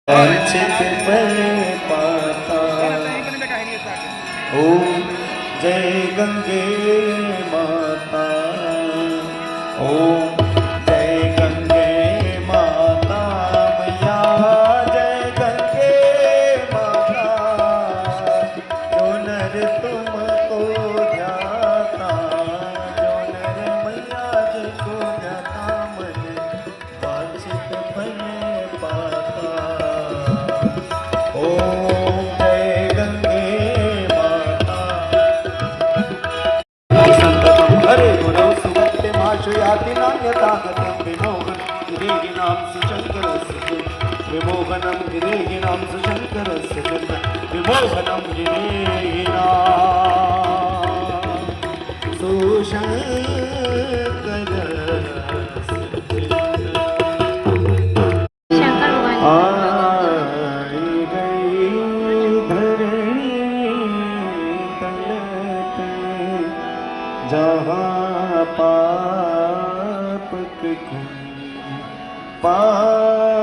वंचित पले पाता। ओम जय गंगे माता। ओम जय गंगे माता मैया। जय गंगे माता। जो नर तुमको ध्याता, जो नर मैया जिको ध्याता, मन वांछित फल पाता। ओम जय गंगे माता। संततम हरे गुरु सुभक्ति माशयाति नान्यता गतिं विमोहन गिरिहिनां सुशंकरस्य विमोहनं गिरिहिनां सुशंकरस्य विमोहनं गिरिहिनां जहाँ पाप के पाड़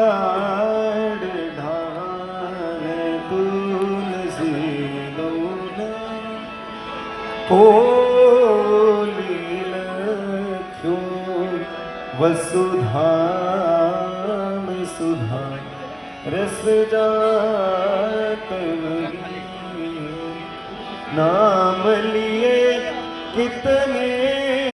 ढाले तुलसी लोन होली लख्यो वसुधाम सुधा रस जात नाम लिए कितने